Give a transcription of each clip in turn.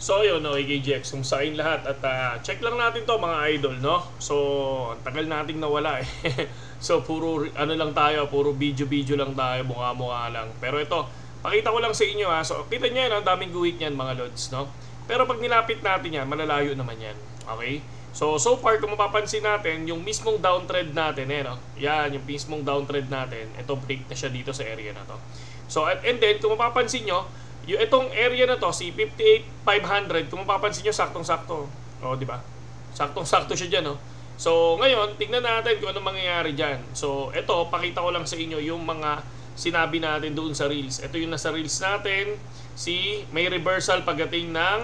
So yun, no, AKGX, kung sa akin lahat at check lang natin to mga idol, no? So, ang tagal nating nawala eh. So, puro ano lang tayo, puro video-video lang tayo, mukha-mukha lang. Pero ito, pakita ko lang sa inyo ha. So, kita niyo yan, ang daming guhit niyan mga lods, no? Pero pag nilapit natin yan, malalayo naman yan. Okay? So far, kung mapapansin natin, yung mismong downtrend natin, no? Yan, yung mismong downtrend natin, ito break na siya dito sa area na to. So, and then, kung mapapansin nyo, yung itong area na to, si 58,500, kung mapapansin nyo, saktong-sakto. O, di ba? Saktong-sakto siya dyan, no? So, ngayon, tingnan natin kung ano mangyayari dyan. So, ito, pakita ko lang sa inyo yung mga sinabi natin doon sa Reels. Ito yung nasa Reels natin. May reversal pagdating ng,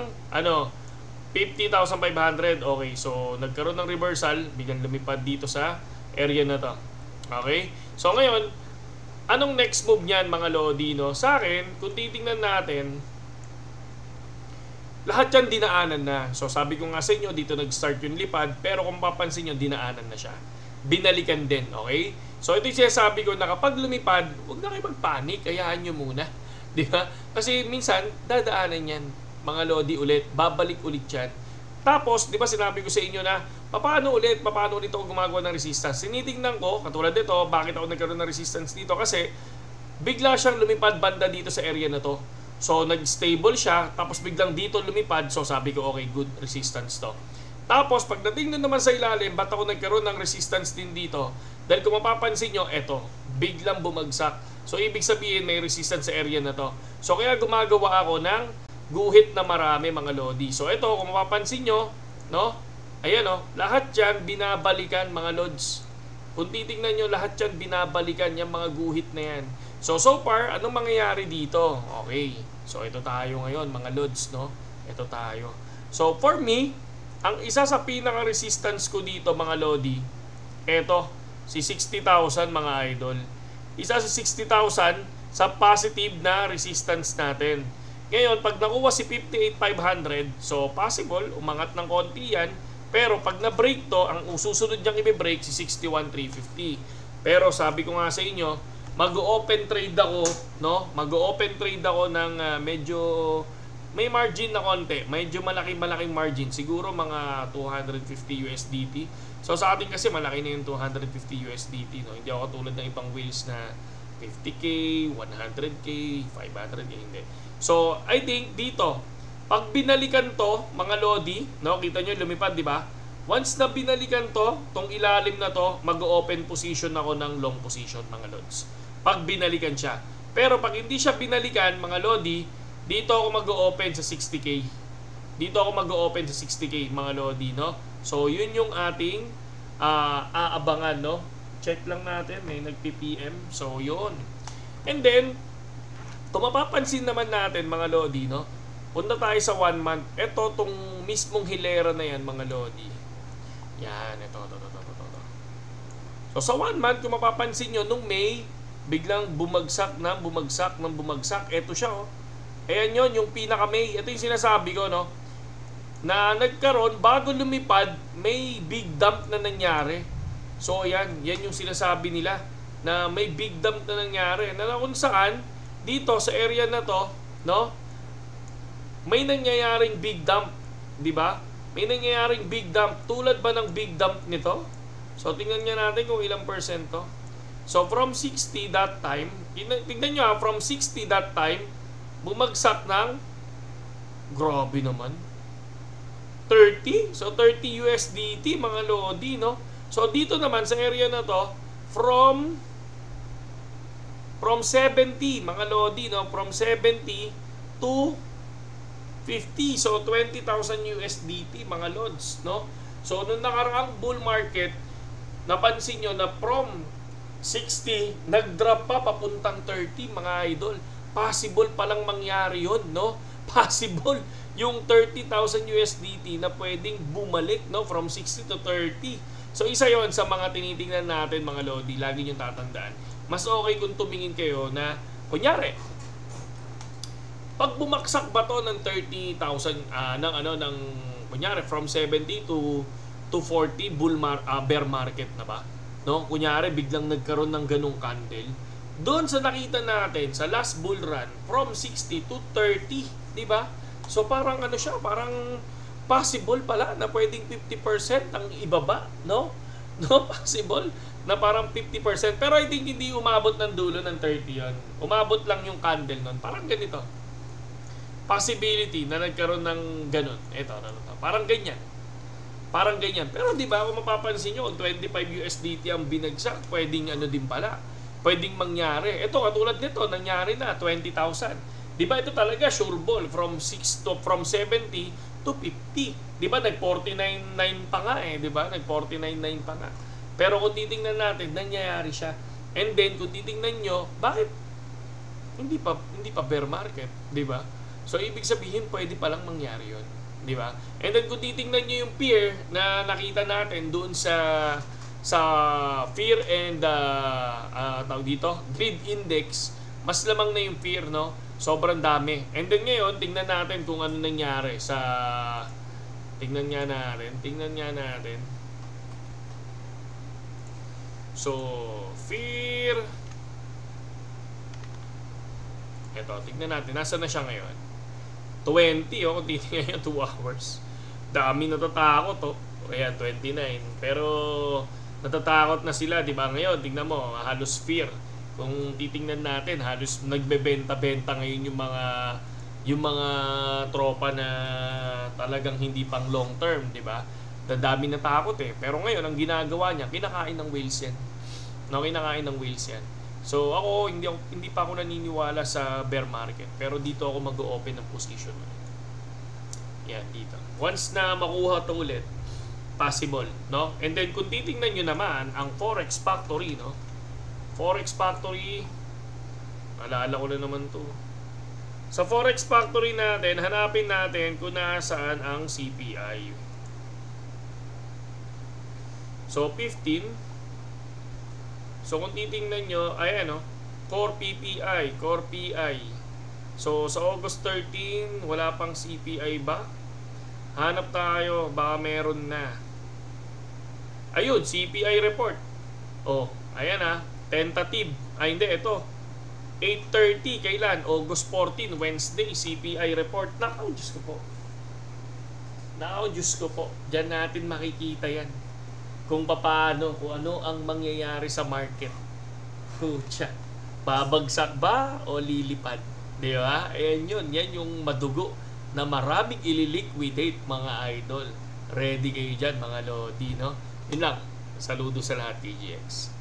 50,500. Okay, so, nagkaroon ng reversal, biglang lumipad dito sa area na to. Okay? So, ngayon, anong next move niyan mga Lodi, no? Sa akin, kung titingnan natin, lahat yan dinaanan na. So sabi ko nga sa inyo, dito nag-start yung lipad, pero kung papansin nyo, dinaanan na siya. Binalikan din, okay? So ito yung sinasabi ko na kapag lumipad, huwag na kayo magpanik, hayaan nyo muna. Di ba? Kasi minsan, dadaanan yan, mga Lodi ulit, babalik ulit yan. Tapos, di ba sinabi ko sa inyo na, paano ulit ako gumagawa ng resistance? Sinitingnan ko, katulad dito, bakit ako nagkaroon ng resistance dito? Kasi, bigla siyang lumipad banda dito sa area na to. So, nag-stable siya, tapos biglang dito lumipad. So, sabi ko, okay, good resistance to. Tapos, pagdating na naman sa ilalim, ba't ako nagkaroon ng resistance din dito? Dahil kung mapapansin nyo, eto, biglang bumagsak. So, ibig sabihin, may resistance sa area na to. So, kaya gumagawa ako ng guhit na marami mga Lodi. So ito, kung mapapansin nyo, no? Ayan o, lahat yan binabalikan mga Lods. Kung titignan nyo, lahat yan binabalikan yung mga guhit na yan. So far, anong mangyayari dito? Okay, so ito tayo ngayon mga Lods, no? Ito tayo. So for me, ang isa sa pinaka-resistance ko dito mga Lodi, ito, si 60,000 mga idol. Isa sa 60,000 sa positive na resistance natin. Ngayon, pag nakuha si 58,500, so possible, umangat ng konti yan. Pero pag na-break to, ang susunod niyang i-break si 61,350. Pero sabi ko nga sa inyo, mag-open trade ako, no? Mag-open trade ako ng medyo may margin na konti. Medyo malaking margin. Siguro mga 250 USDT. So sa atin kasi malaki na yung 250 USDT, no? Hindi ako katulad ng ibang whales na 50K, 100K, 500K, hindi. So, I think dito, pag binalikan to, mga Lodi, no, kita nyo lumipad, di ba? Once na binalikan to, tong ilalim na to, mag-open position ako ng long position, mga Lods. Pag binalikan siya. Pero pag hindi siya binalikan, mga Lodi, dito ako mag-open sa 60K. Dito ako mag-open sa 60K, mga Lodi, no? So, yun yung ating aabangan, no? Check lang natin, may nag-PPM. So, yun. And then, kung mapapansin naman natin mga Lodi, no? Punta tayo sa 1 month. Ito, tong mismong hilera na yan mga Lodi. Yan, ito. So sa 1 month, kung mapapansin nyo, nung May, biglang bumagsak. Ito siya, oh. Ayan yun, yung pinaka-May. Ito yung sinasabi ko, no? Na nagkaroon, bago lumipad, may big dump na nangyari. So ayan, yan yung sinasabi nila. Na may big dump na nangyari. Na kung saan, dito sa area na to, no? May nangyayaring big dump, 'di ba? May nangyayaring big dump. Tulad ba ng big dump nito? So tingnan niya natin kung ilang percent to. So from 60 that time, tingnan niyo from 60 that time, bumagsak ng grabe naman. 30. So 30 USDT mga Lodi, no? So dito naman sa area na to, from 70 mga Lodi, no? From 70 to 50. So 20,000 USDT mga Lods, no? So nung nakaraang bull market, napansin nyo na from 60 nag-drop pa papuntang 30 mga idol. Possible palang mangyari yun, no? Possible yung 30,000 USDT na pwedeng bumalik, no? From 60 to 30. So isa yon sa mga tinitingnan natin mga Lodi. Lagi nyo tatandaan. Mas okay kung tumingin kayo na, kunyari, pag bumaksak ba to ng 30,000, kunyari, from 70 to 40, bear market na ba? No? Kunyari, biglang nagkaroon ng ganung candle. Doon sa nakita natin, sa last bull run, from 60 to 30, di ba? So parang ano siya, parang possible pala na pwedeng 50% ang ibaba, no? No, possible na parang 50%. Pero I think hindi umabot ng dulo ng 30 yon. Umabot lang yung candle nun. Parang ganito. Possibility na nagkaroon ng ganun. Ito. Parang ganyan. Parang ganyan. Pero di ba kung mapapansin nyo, kung 25 USDT ang binagsak, pwedeng ano din pala. Pwedeng mangyari. Ito, katulad nito, nangyari na, 20,000. Di ba ito talaga, sure ball, from 70 to 50. Di ba, nag-49.9 pa nga eh, di ba? Nag-49.9 pa nga. Pero kung titingnan natin, nangyayari siya. And then, kung titingnan nyo, bakit hindi pa bear market, di ba? So, ibig sabihin, pwede palang mangyari yun. Di ba? And then, kung titingnan nyo yung fear na nakita natin doon sa fear and tawag dito, greed index, mas lamang na yung fear, no? Sobrang dami. And then ngayon, tingnan natin kung ano nangyari sa... Tingnan nga natin. So, fear. Ito, tingnan natin. Nasaan na siya ngayon? 20, kung titingnan nyo, 2 hours. Dami natatakot, Ayan, 29. Pero, natatakot na sila, di ba? Ngayon, tingnan mo, halos fear. Kung titingnan natin, halos nagbebenta-benta ngayon yung mga tropa na talagang hindi pang long term, di ba? Dadami na takot eh. Pero ngayon, ang ginagawa niya, kinakain ng whales yan. No, kinakain ng whales yan. So ako, hindi pa ako naniniwala sa bear market. Pero dito ako mag-open ng position. Yan, dito. Once na makuha to ulit, possible, no? And then, kung titingnan nyo naman, ang Forex Factory, no? Forex Factory, alala ko na naman to. Sa Forex Factory natin, hanapin natin kung nasaan ang CPI. So, 15. So, kung titingnan nyo, ayan, Core PPI, Core PI. So, sa August 13, wala pang CPI ba? Hanap tayo, baka meron na. Ayun, CPI report. Oh, ayan tentative. Hindi, ito. 8:30, kailan? August 14, Wednesday, CPI report. Nakaw, Diyos ko po. Diyan natin makikita yan. Kung paano, kung ano ang mangyayari sa market. Pucha. Babagsak ba o lilipad? Di ba? Ayan yun. Yan yung madugo na maraming ililiquidate, mga idol. Ready kayo dyan, mga lodi, no? Yun lang. Saludo sa lahat, TGX.